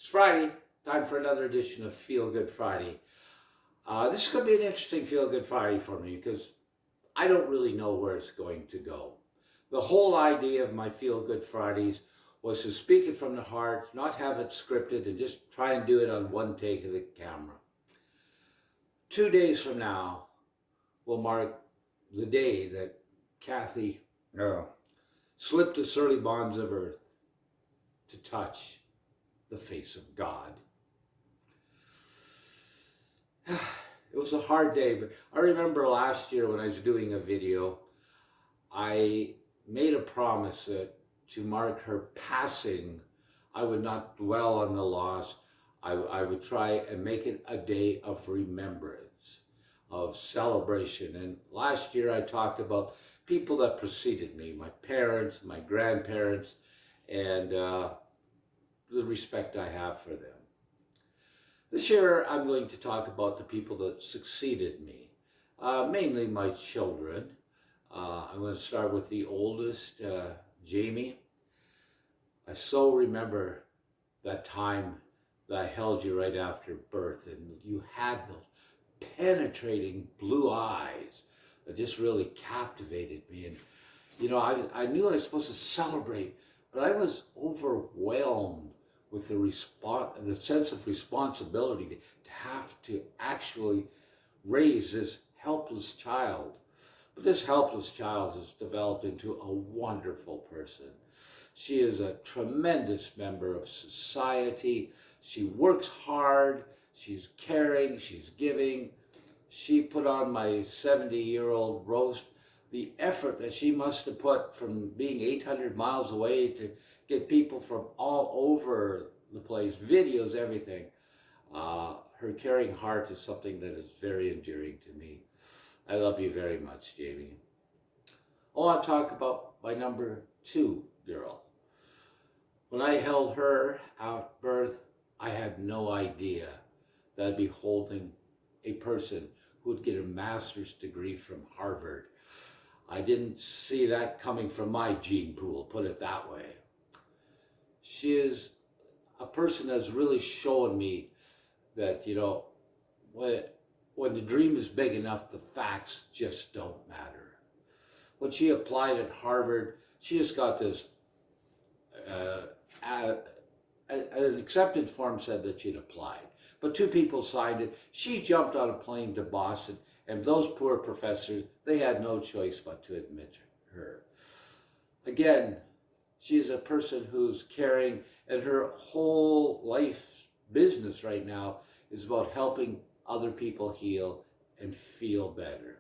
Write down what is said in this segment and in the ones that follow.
It's Friday, time for another edition of Feel Good Friday. This is going to be an interesting Feel Good Friday for me because I don't really know where it's going to go. The whole idea of my Feel Good Fridays was to speak it from the heart, not have it scripted, and just try and do it on one take of the camera. 2 days from now will mark the day that Kathy slipped the surly bonds of earth to touch the face of God. It was a hard day, but I remember last year when I was doing a video, I made a promise that to mark her passing, I would not dwell on the loss. I would try and make it a day of remembrance, of celebration. And last year I talked about people that preceded me, my parents, my grandparents, and the respect I have for them. This year, I'm going to talk about the people that succeeded me, mainly my children. I'm going to start with the oldest, Jamie. I so remember that time that I held you right after birth, and you had those penetrating blue eyes that just really captivated me. And, you know, I knew I was supposed to celebrate, but I was overwhelmed with the sense of responsibility to have to actually raise this helpless child. But this helpless child has developed into a wonderful person. She is a tremendous member of society. She works hard. She's caring. She's giving. She put on my 70-year-old roast. The effort that she must have put from being 800 miles away to get people from all over the place, videos, everything. Her caring heart is something that is very endearing to me. I love you very much, Jamie. I want to talk about my number 2 girl. When I held her at birth, I had no idea that I'd be holding a person who would get a master's degree from Harvard. I didn't see that coming from my gene pool, put it that way. She is a person that's really shown me that, you know, when the dream is big enough, the facts just don't matter. When she applied at Harvard, she just got this, an acceptance form said that she'd applied. But 2 people signed it. She jumped on a plane to Boston, and those poor professors, they had no choice but to admit her. Again, she is a person who's caring, and her whole life business right now is about helping other people heal and feel better.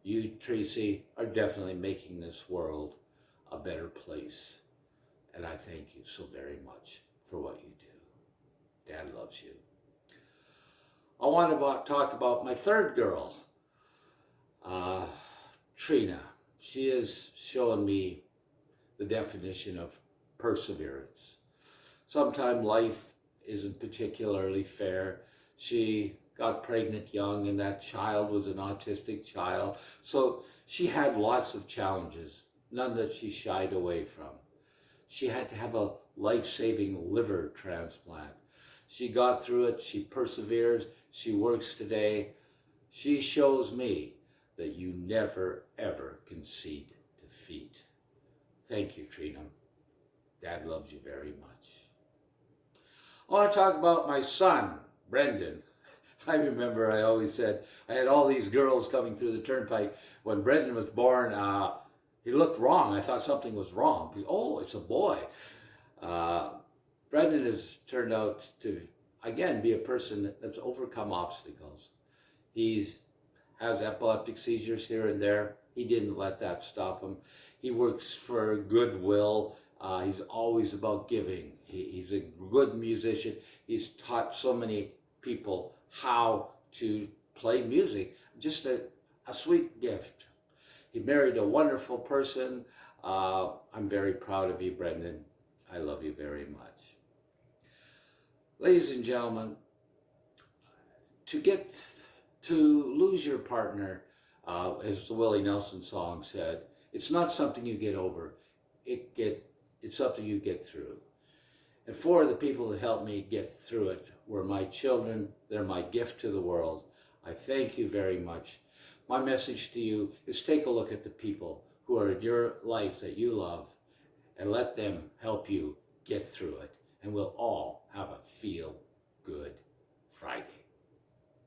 You, Tracy, are definitely making this world a better place. And I thank you so very much for what you do. Dad loves you. I want to talk about my 3rd girl, Trina. She has shown me the definition of perseverance. Sometimes life isn't particularly fair. She got pregnant young, and that child was an autistic child. So she had lots of challenges, none that she shied away from. She had to have a life-saving liver transplant. She got through it. She perseveres. She works today. She shows me that you never, ever concede defeat. Thank you, Trina. Dad loves you very much. I want to talk about my son, Brendan. I remember I always said, I had all these girls coming through the turnpike. When Brendan was born, he looked wrong. I thought something was wrong. Oh, it's a boy. Brendan has turned out to, again, be a person that's overcome obstacles. He has epileptic seizures here and there. He didn't let that stop him. He works for Goodwill. He's always about giving. He's a good musician. He's taught so many people how to play music. Just a sweet gift. He married a wonderful person. I'm very proud of you, Brendan. I love you very much. Ladies and gentlemen, to lose your partner, as the Willie Nelson song said, it's not something you get over. It's something you get through. And four of the people that helped me get through it were my children. They're my gift to the world. I thank you very much. My message to you is take a look at the people who are in your life that you love and let them help you get through it. And we'll all have a feel-good Friday.